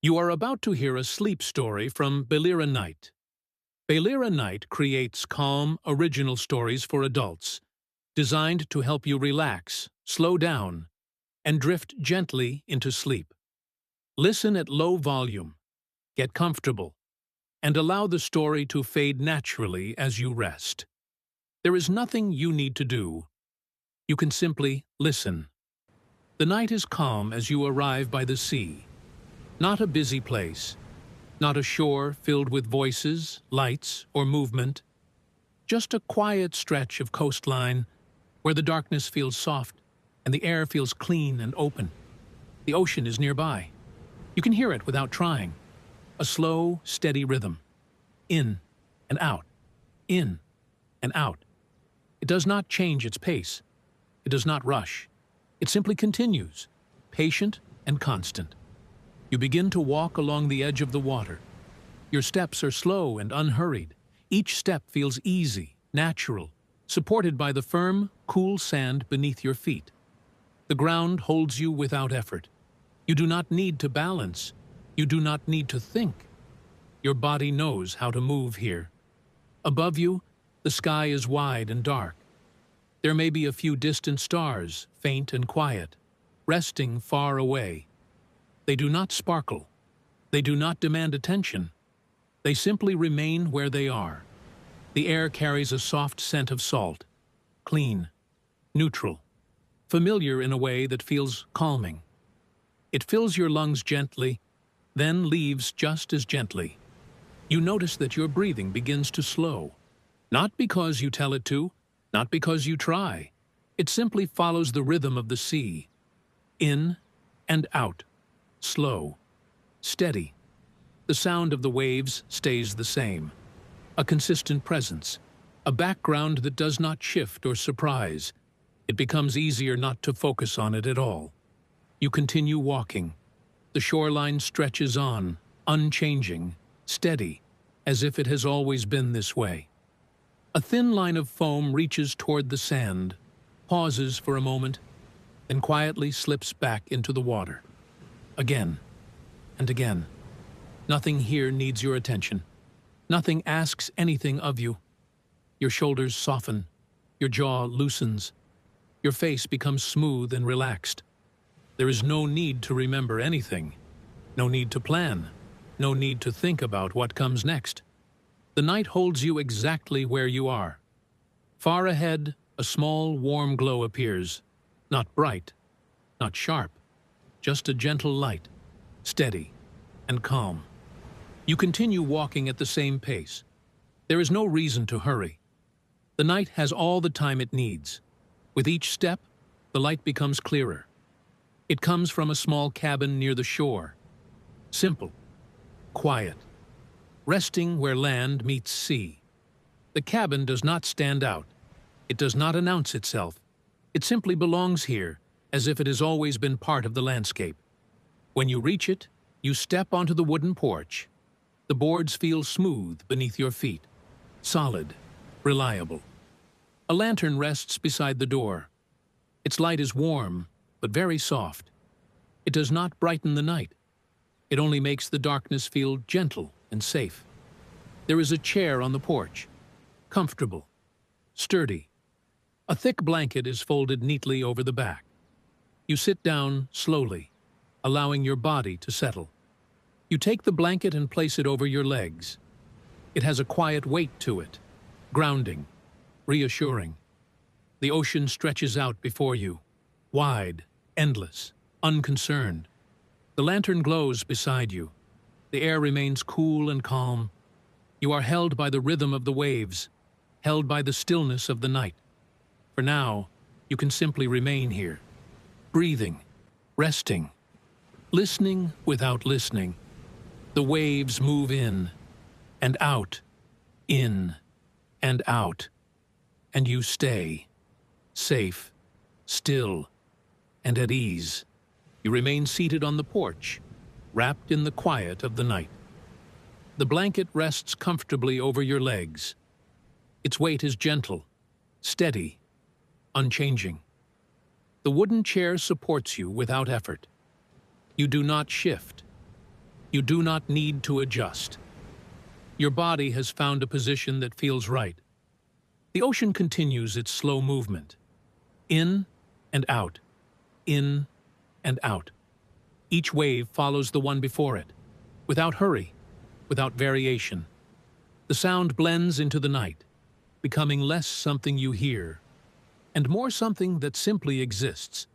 You are about to hear a sleep story from Baelira Night. Baelira Night creates calm, original stories for adults, designed to help you relax, slow down, and drift gently into sleep. Listen at low volume, get comfortable, and allow the story to fade naturally as you rest. There is nothing you need to do. You can simply listen. The night is calm as you arrive by the sea. Not a busy place, not a shore filled with voices, lights, or movement. Just a quiet stretch of coastline where the darkness feels soft and the air feels clean and open. The ocean is nearby. You can hear it without trying. A slow, steady rhythm. In and out, in and out. It does not change its pace. It does not rush. It simply continues, patient and constant. You begin to walk along the edge of the water. Your steps are slow and unhurried. Each step feels easy, natural, supported by the firm, cool sand beneath your feet. The ground holds you without effort. You do not need to balance. You do not need to think. Your body knows how to move here. Above you, the sky is wide and dark. There may be a few distant stars, faint and quiet, resting far away. They do not sparkle. They do not demand attention. They simply remain where they are. The air carries a soft scent of salt, clean, neutral, familiar in a way that feels calming. It fills your lungs gently, then leaves just as gently. You notice that your breathing begins to slow, not because you tell it to, not because you try. It simply follows the rhythm of the sea. In and out. Slow. Steady. The sound of the waves stays the same. A consistent presence. A background that does not shift or surprise. It becomes easier not to focus on it at all. You continue walking. The shoreline stretches on, unchanging, steady, as if it has always been this way. A thin line of foam reaches toward the sand, pauses for a moment, then quietly slips back into the water. Again and again. Nothing here needs your attention. Nothing asks anything of you. Your shoulders soften. Your jaw loosens. Your face becomes smooth and relaxed. There is no need to remember anything. No need to plan. No need to think about what comes next. The night holds you exactly where you are. Far ahead, a small, warm glow appears. Not bright, not sharp, just a gentle light, steady and calm. You continue walking at the same pace. There is no reason to hurry. The night has all the time it needs. With each step, the light becomes clearer. It comes from a small cabin near the shore. Simple, quiet, resting where land meets sea. The cabin does not stand out. It does not announce itself. It simply belongs here, as if it has always been part of the landscape. When you reach it, you step onto the wooden porch. The boards feel smooth beneath your feet, solid, reliable. A lantern rests beside the door. Its light is warm, but very soft. It does not brighten the night. It only makes the darkness feel gentle and safe. There is a chair on the porch, comfortable, sturdy. A thick blanket is folded neatly over the back. You sit down slowly, allowing your body to settle. You take the blanket and place it over your legs. It has a quiet weight to it, grounding, reassuring. The ocean stretches out before you, wide, endless, unconcerned. The lantern glows beside you. The air remains cool and calm. You are held by the rhythm of the waves, held by the stillness of the night. For now, you can simply remain here, breathing, resting, listening without listening. The waves move in and out, in and out, and you stay, safe, still, and at ease. You remain seated on the porch, wrapped in the quiet of the night. The blanket rests comfortably over your legs. Its weight is gentle, steady, unchanging. The wooden chair supports you without effort. You do not shift. You do not need to adjust. Your body has found a position that feels right. The ocean continues its slow movement. In and out. In and out. Each wave follows the one before it, without hurry, without variation. The sound blends into the night, becoming less something you hear, and more something that simply exists.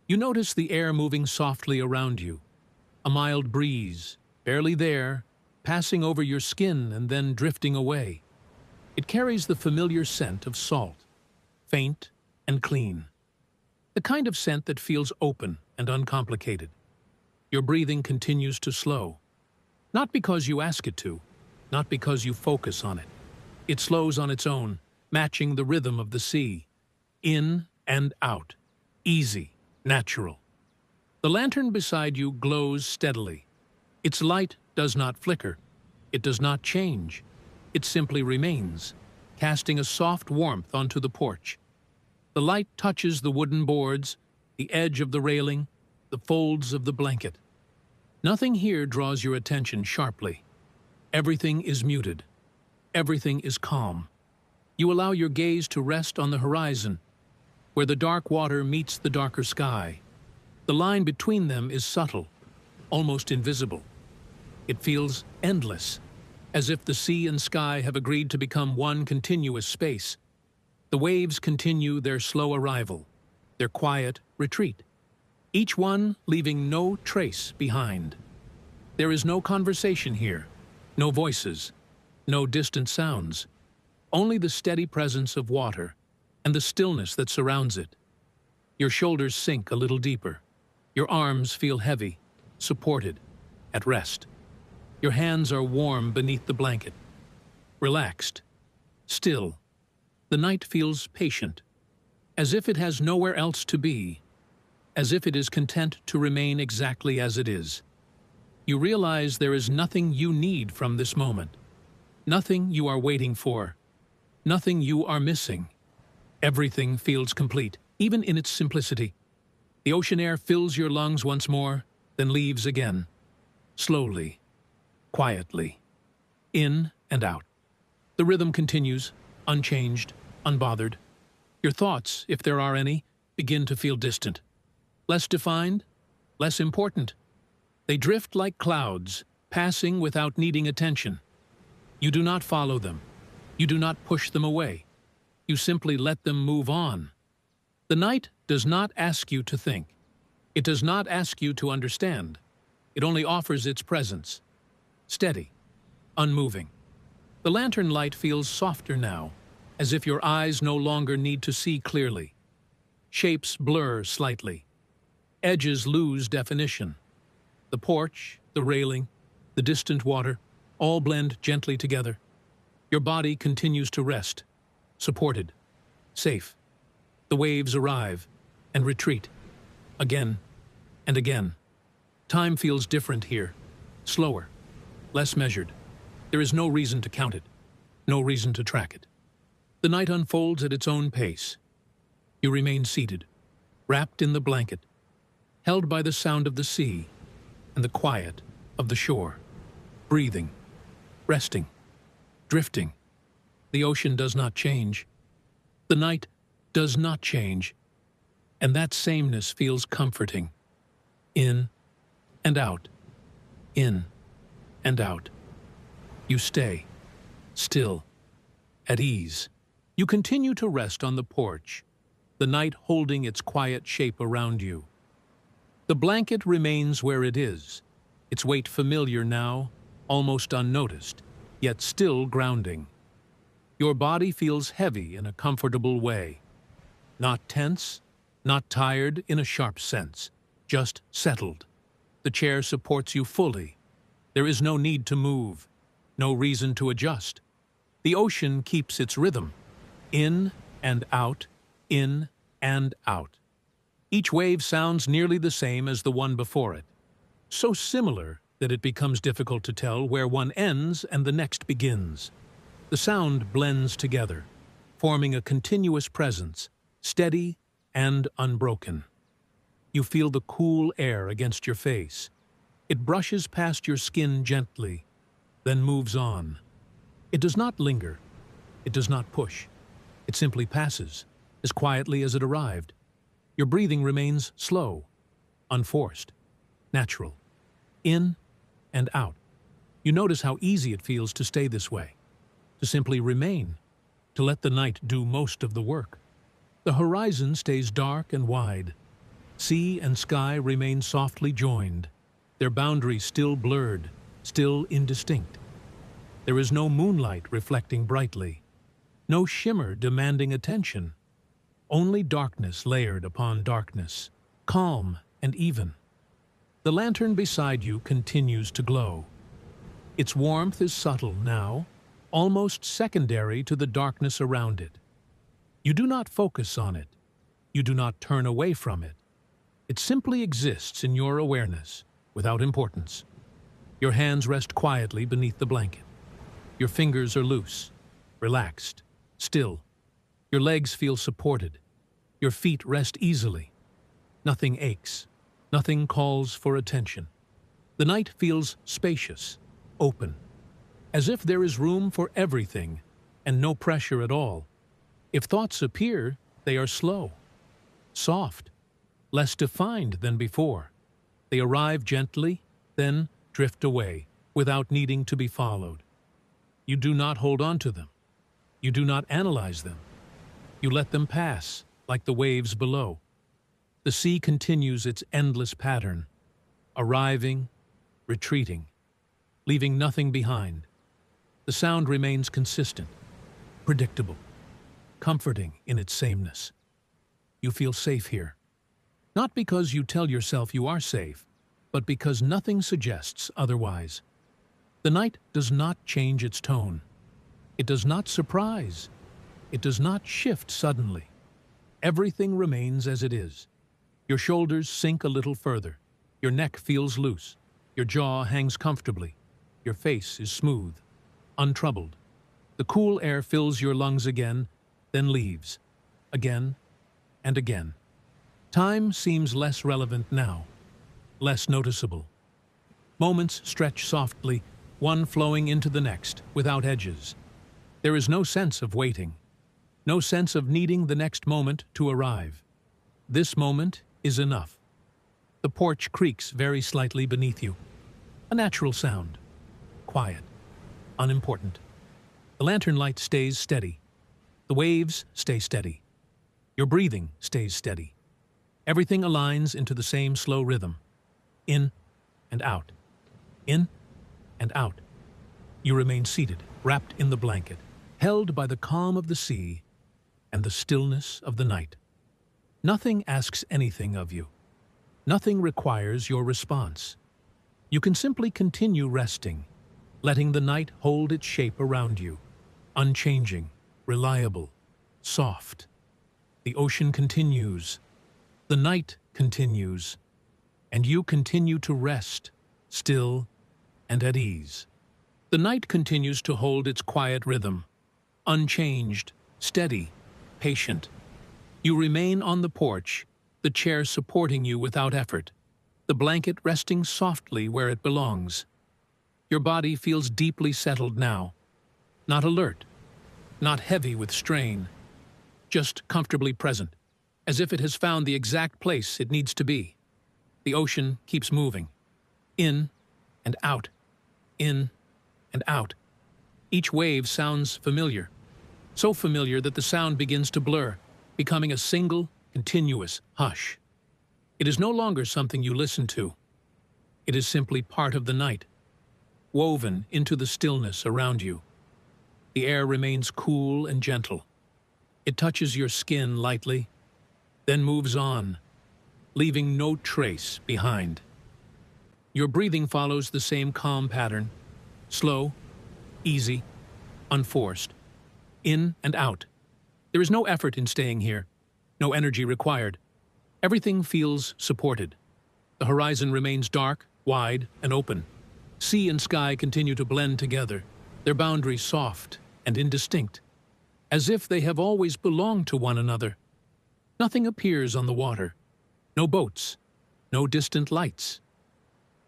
You notice the air moving softly around you, a mild breeze, barely there, passing over your skin and then drifting away. It carries the familiar scent of salt, faint and clean. The kind of scent that feels open and uncomplicated. Your breathing continues to slow. Not because you ask it to, not because you focus on it. It slows on its own, matching the rhythm of the sea. In and out. Easy, natural. The lantern beside you glows steadily. Its light does not flicker. It does not change. It simply remains, casting a soft warmth onto the porch. The light touches the wooden boards, the edge of the railing, the folds of the blanket. Nothing here draws your attention sharply. Everything is muted. Everything is calm. You allow your gaze to rest on the horizon, where the dark water meets the darker sky. The line between them is subtle, almost invisible. It feels endless, as if the sea and sky have agreed to become one continuous space. The waves continue their slow arrival, their quiet retreat, each one leaving no trace behind. There is no conversation here, no voices, no distant sounds, only the steady presence of water and the stillness that surrounds it. Your shoulders sink a little deeper. Your arms feel heavy, supported, at rest. Your hands are warm beneath the blanket, relaxed, still. The night feels patient, as if it has nowhere else to be, as if it is content to remain exactly as it is. You realize there is nothing you need from this moment, nothing you are waiting for, nothing you are missing. Everything feels complete, even in its simplicity. The ocean air fills your lungs once more, then leaves again, slowly, quietly, in and out. The rhythm continues, unchanged, unbothered. Your thoughts, if there are any, begin to feel distant, less defined, less important. They drift like clouds, passing without needing attention. You do not follow them. You do not push them away. You simply let them move on. The night does not ask you to think. It does not ask you to understand. It only offers its presence. Steady, unmoving. The lantern light feels softer now, as if your eyes no longer need to see clearly. Shapes blur slightly. Edges lose definition. The porch, the railing, the distant water, all blend gently together. Your body continues to rest, supported, safe. The waves arrive and retreat, again and again. Time feels different here, slower, less measured. There is no reason to count it, no reason to track it. The night unfolds at its own pace. You remain seated, wrapped in the blanket, held by the sound of the sea and the quiet of the shore, breathing, resting, drifting. The ocean does not change. The night does not change. And that sameness feels comforting. In and out. In and out. You stay, still, at ease. You continue to rest on the porch, the night holding its quiet shape around you. The blanket remains where it is, its weight familiar now, almost unnoticed, yet still grounding. Your body feels heavy in a comfortable way. Not tense, not tired in a sharp sense, just settled. The chair supports you fully. There is no need to move, no reason to adjust. The ocean keeps its rhythm. In and out, in and out. Each wave sounds nearly the same as the one before it, so similar that it becomes difficult to tell where one ends and the next begins. The sound blends together, forming a continuous presence, steady and unbroken. You feel the cool air against your face. It brushes past your skin gently, then moves on. It does not linger. It does not push. It simply passes, as quietly as it arrived. Your breathing remains slow, unforced, natural, in and out. You notice how easy it feels to stay this way, to simply remain, to let the night do most of the work. The horizon stays dark and wide. Sea and sky remain softly joined, their boundaries still blurred, still indistinct. There is no moonlight reflecting brightly, no shimmer demanding attention, only darkness layered upon darkness, calm and even. The lantern beside you continues to glow. Its warmth is subtle now, almost secondary to the darkness around it. You do not focus on it. You do not turn away from it. It simply exists in your awareness, without importance. Your hands rest quietly beneath the blanket. Your fingers are loose, relaxed, still. Your legs feel supported. Your feet rest easily. Nothing aches. Nothing calls for attention. The night feels spacious, open, as if there is room for everything and no pressure at all. If thoughts appear, they are slow, soft, less defined than before. They arrive gently, then drift away, without needing to be followed. You do not hold on to them. You do not analyze them. You let them pass, like the waves below. The sea continues its endless pattern, arriving, retreating, leaving nothing behind. The sound remains consistent, predictable, comforting in its sameness. You feel safe here. Not because you tell yourself you are safe, but because nothing suggests otherwise. The night does not change its tone. It does not surprise. It does not shift suddenly. Everything remains as it is. Your shoulders sink a little further. Your neck feels loose. Your jaw hangs comfortably. Your face is smooth, untroubled. The cool air fills your lungs again, then leaves, again and again. Time seems less relevant now, less noticeable. Moments stretch softly, one flowing into the next, without edges. There is no sense of waiting, no sense of needing the next moment to arrive. This moment is enough. The porch creaks very slightly beneath you. A natural sound, quiet, unimportant. The lantern light stays steady. The waves stay steady. Your breathing stays steady. Everything aligns into the same slow rhythm. In and out. In and out. You remain seated, wrapped in the blanket, held by the calm of the sea and the stillness of the night. Nothing asks anything of you. Nothing requires your response. You can simply continue resting, letting the night hold its shape around you, unchanging, reliable, soft. The ocean continues. The night continues. And you continue to rest, still and at ease. The night continues to hold its quiet rhythm, unchanged, steady, patient. You remain on the porch, the chair supporting you without effort, the blanket resting softly where it belongs. Your body feels deeply settled now, not alert, not heavy with strain, just comfortably present, as if it has found the exact place it needs to be. The ocean keeps moving, in and out, in and out. Each wave sounds familiar, so familiar that the sound begins to blur, becoming a single, continuous hush. It is no longer something you listen to. It is simply part of the night, woven into the stillness around you. The air remains cool and gentle. It touches your skin lightly, then moves on, leaving no trace behind. Your breathing follows the same calm pattern, slow, easy, unforced, in and out. There is no effort in staying here, no energy required. Everything feels supported. The horizon remains dark, wide, and open. Sea and sky continue to blend together, their boundaries soft and indistinct, as if they have always belonged to one another. Nothing appears on the water. No boats, no distant lights.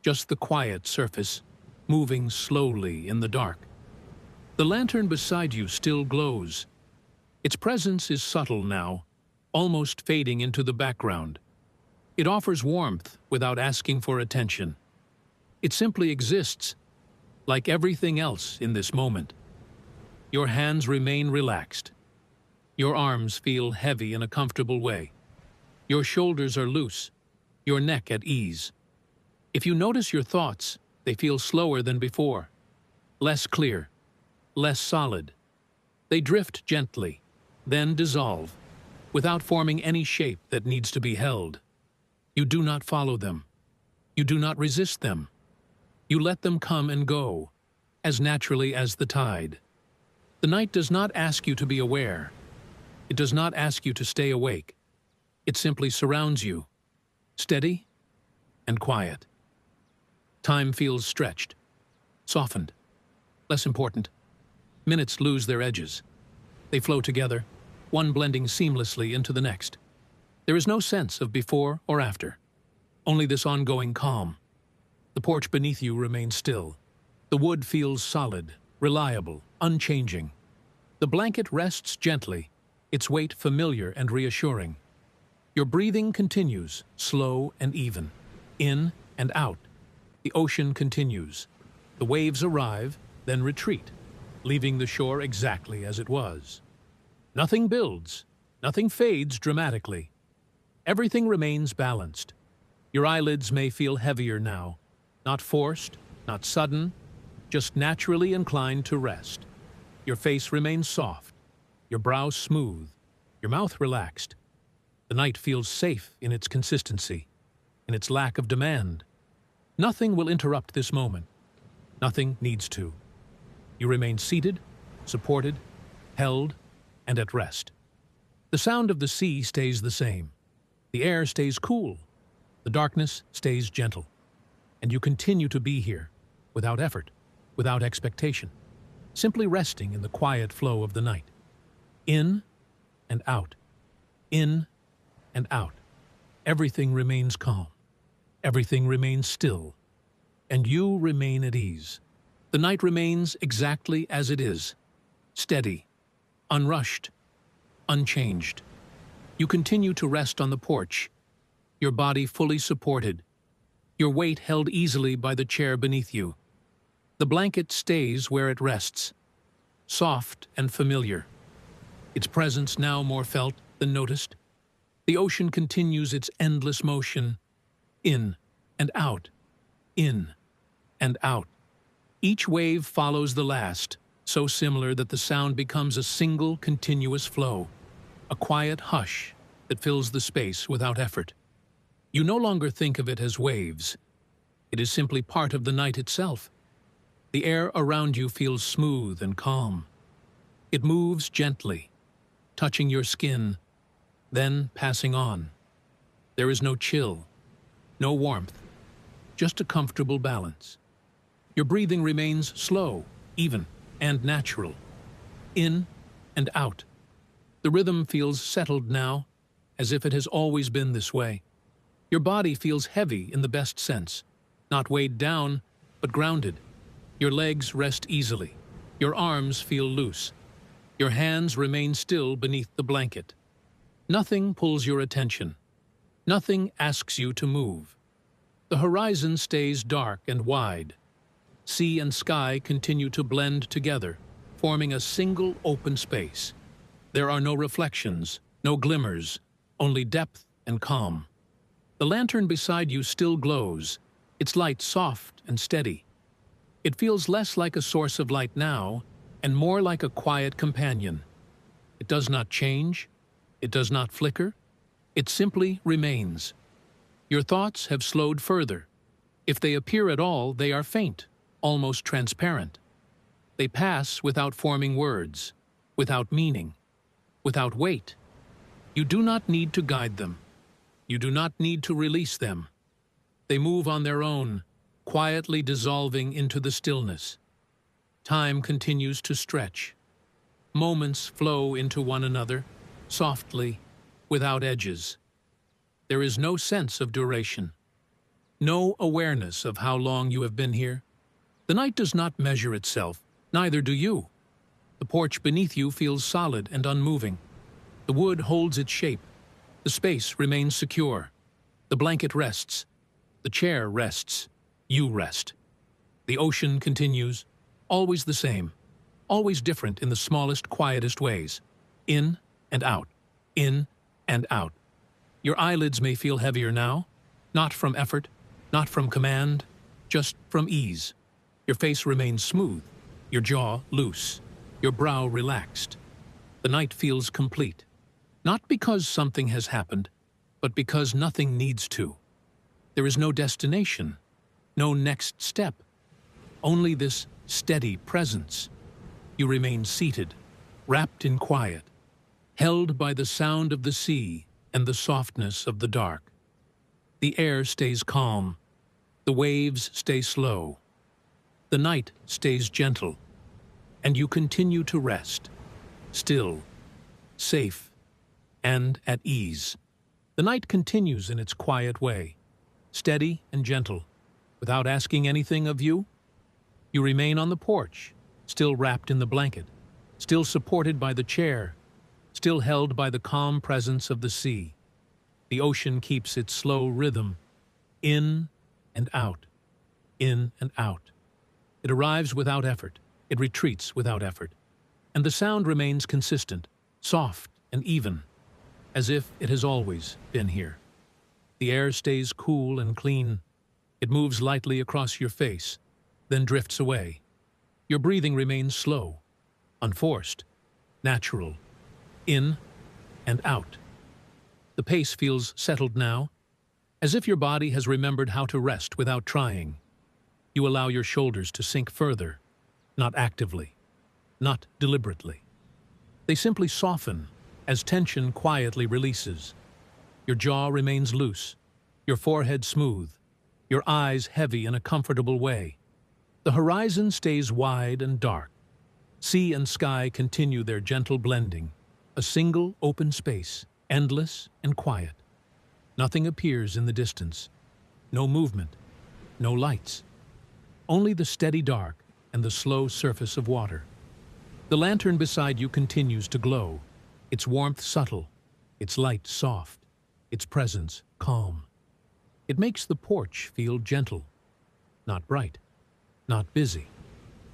just the quiet surface, moving slowly in the dark. The lantern beside you still glows. Its presence is subtle now, almost fading into the background. It offers warmth without asking for attention. It simply exists, like everything else in this moment. Your hands remain relaxed. Your arms feel heavy in a comfortable way. Your shoulders are loose, your neck at ease. If you notice your thoughts, they feel slower than before, less clear, less solid. They drift gently, then dissolve, without forming any shape that needs to be held. You do not follow them. You do not resist them. You let them come and go, as naturally as the tide. The night does not ask you to be aware. It does not ask you to stay awake. It simply surrounds you, steady and quiet. Time feels stretched, softened, less important. Minutes lose their edges. They flow together, one blending seamlessly into the next. There is no sense of before or after, only this ongoing calm. The porch beneath you remains still. The wood feels solid, reliable, unchanging. The blanket rests gently, its weight familiar and reassuring. Your breathing continues, slow and even, in and out. The ocean continues. The waves arrive, then retreat, leaving the shore exactly as it was. Nothing builds, nothing fades dramatically. Everything remains balanced. Your eyelids may feel heavier now, not forced, not sudden, just naturally inclined to rest. Your face remains soft, your brow smooth, your mouth relaxed. The night feels safe in its consistency, in its lack of demand. Nothing will interrupt this moment. Nothing needs to. You remain seated, supported, held, and at rest. The sound of the sea stays the same. The air stays cool. The darkness stays gentle. And you continue to be here, without effort, without expectation, simply resting in the quiet flow of the night. In and out. In and out. Everything remains calm. Everything remains still. And you remain at ease. The night remains exactly as it is, steady, unrushed, unchanged. You continue to rest on the porch, your body fully supported, your weight held easily by the chair beneath you. The blanket stays where it rests, soft and familiar, its presence now more felt than noticed. The ocean continues its endless motion, in and out, in and out. Each wave follows the last, so similar that the sound becomes a single continuous flow, a quiet hush that fills the space without effort. You no longer think of it as waves. It is simply part of the night itself. The air around you feels smooth and calm. It moves gently, touching your skin, then passing on. There is no chill, no warmth, just a comfortable balance. Your breathing remains slow, even, and natural. In and out. The rhythm feels settled now, as if it has always been this way. Your body feels heavy in the best sense, not weighed down, but grounded. Your legs rest easily. Your arms feel loose. Your hands remain still beneath the blanket. Nothing pulls your attention. Nothing asks you to move. The horizon stays dark and wide. Sea and sky continue to blend together, forming a single open space. There are no reflections, no glimmers, only depth and calm. The lantern beside you still glows, its light soft and steady. It feels less like a source of light now, and more like a quiet companion. It does not change, it does not flicker, it simply remains. Your thoughts have slowed further. If they appear at all, they are faint, almost transparent. They pass without forming words, without meaning, without weight. You do not need to guide them. You do not need to release them. They move on their own, quietly dissolving into the stillness. Time continues to stretch. Moments flow into one another, softly, without edges. There is no sense of duration. No awareness of how long you have been here. The night does not measure itself, neither do you. The porch beneath you feels solid and unmoving. The wood holds its shape. The space remains secure. The blanket rests. The chair rests. You rest. The ocean continues, always the same, always different in the smallest, quietest ways. In and out, in and out. Your eyelids may feel heavier now, not from effort, not from command, just from ease. Your face remains smooth, your jaw loose, your brow relaxed. The night feels complete, not because something has happened, but because nothing needs to. There is no destination, no next step, only this steady presence. You remain seated, wrapped in quiet, held by the sound of the sea and the softness of the dark. The air stays calm, the waves stay slow, the night stays gentle, and you continue to rest, still, safe, and at ease. The night continues in its quiet way, steady and gentle, without asking anything of you. You remain on the porch, still wrapped in the blanket, still supported by the chair, still held by the calm presence of the sea. The ocean keeps its slow rhythm, in and out, in and out. It arrives without effort, it retreats without effort, and the sound remains consistent, soft and even, as if it has always been here. The air stays cool and clean. It moves lightly across your face, then drifts away. Your breathing remains slow, unforced, natural, in and out. The pace feels settled now, as if your body has remembered how to rest without trying. You allow your shoulders to sink further, not actively, not deliberately. They simply soften as tension quietly releases. Your jaw remains loose, your forehead smooth, your eyes heavy in a comfortable way. The horizon stays wide and dark. Sea and sky continue their gentle blending, a single open space, endless and quiet. Nothing appears in the distance. No movement, no lights. Only the steady dark and the slow surface of water. The lantern beside you continues to glow, its warmth subtle, its light soft, its presence calm. It makes the porch feel gentle, not bright, not busy,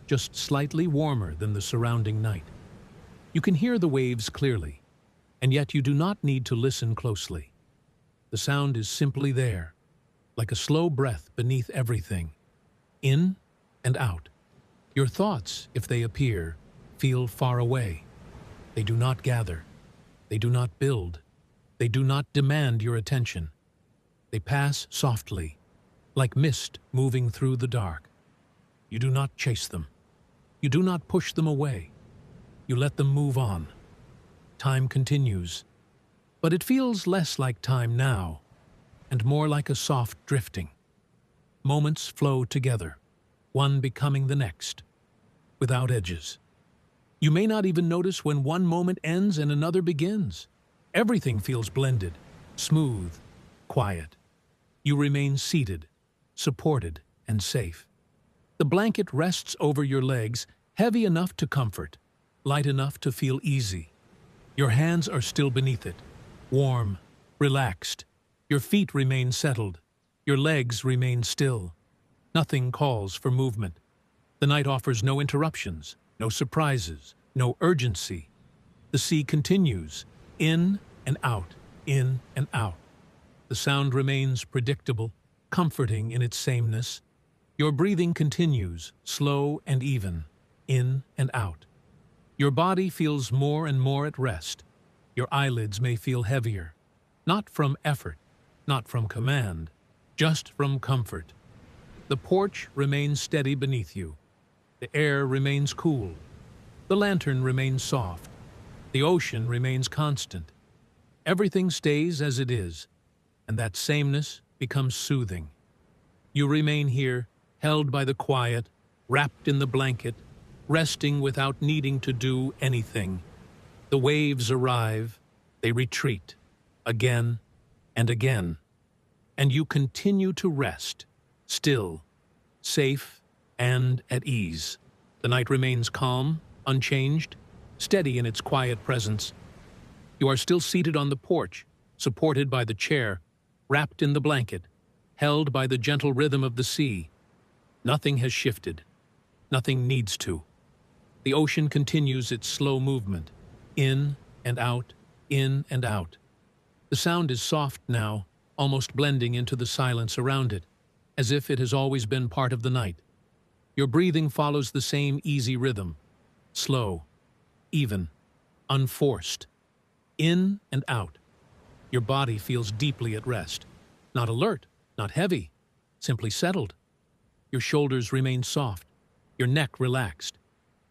just slightly warmer than the surrounding night. You can hear the waves clearly, and yet you do not need to listen closely. The sound is simply there, like a slow breath beneath everything, in and out. Your thoughts, if they appear, feel far away. They do not gather. They do not build. They do not demand your attention. They pass softly, like mist moving through the dark. You do not chase them. You do not push them away. You let them move on. Time continues, but it feels less like time now, and more like a soft drifting. Moments flow together, one becoming the next, without edges. You may not even notice when one moment ends and another begins. Everything feels blended, smooth, quiet. You remain seated, supported, and safe. The blanket rests over your legs, heavy enough to comfort, light enough to feel easy. Your hands are still beneath it, warm, relaxed. Your feet remain settled. Your legs remain still. Nothing calls for movement. The night offers no interruptions, no surprises, no urgency. The sea continues, in and out, in and out. The sound remains predictable, comforting in its sameness. Your breathing continues, slow and even, in and out. Your body feels more and more at rest. Your eyelids may feel heavier, not from effort, not from command, just from comfort. The porch remains steady beneath you. The air remains cool. The lantern remains soft. The ocean remains constant. Everything stays as it is, and that sameness becomes soothing. You remain here, held by the quiet, wrapped in the blanket, resting without needing to do anything. The waves arrive, they retreat, again and again. and you continue to rest, still, safe, and at ease. The night remains calm, unchanged, steady in its quiet presence. You are still seated on the porch, supported by the chair, wrapped in the blanket, held by the gentle rhythm of the sea. Nothing has shifted. Nothing needs to. The ocean continues its slow movement, in and out, in and out. The sound is soft now, almost blending into the silence around it, as if it has always been part of the night. Your breathing follows the same easy rhythm, slow, even, unforced, in and out. Your body feels deeply at rest, not alert, not heavy, simply settled. Your shoulders remain soft, your neck relaxed,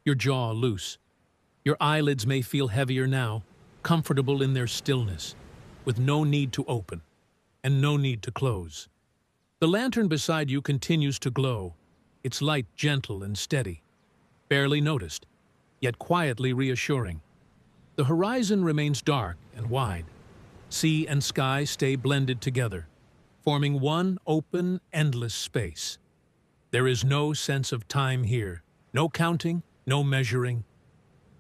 your jaw loose. Your eyelids may feel heavier now, comfortable in their stillness, with no need to open and no need to close. The lantern beside you continues to glow, its light gentle and steady, barely noticed, yet quietly reassuring. The horizon remains dark and wide. Sea and sky stay blended together, forming one open, endless space. There is no sense of time here, no counting, no measuring.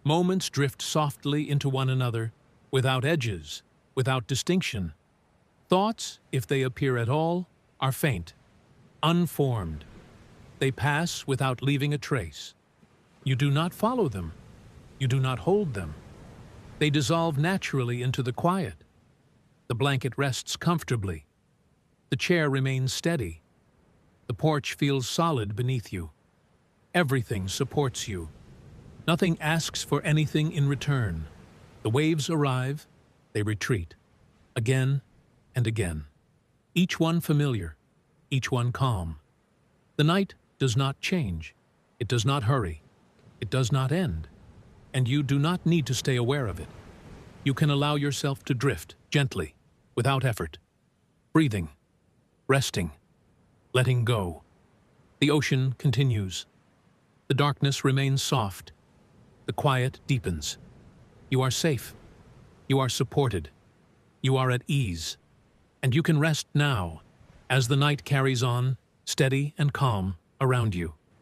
Moments drift softly into one another, without edges, without distinction. Thoughts, if they appear at all, are faint, unformed. They pass without leaving a trace. You do not follow them. You do not hold them. They dissolve naturally into the quiet. The blanket rests comfortably. The chair remains steady. The porch feels solid beneath you. Everything supports you. Nothing asks for anything in return. The waves arrive, they retreat, again and again. Each one familiar, each one calm. The night does not change. It does not hurry. It does not end. And you do not need to stay aware of it. You can allow yourself to drift gently, without effort, breathing, resting, letting go. The ocean continues. The darkness remains soft. The quiet deepens. You are safe. You are supported. You are at ease. And you can rest now, as the night carries on, steady and calm, around you.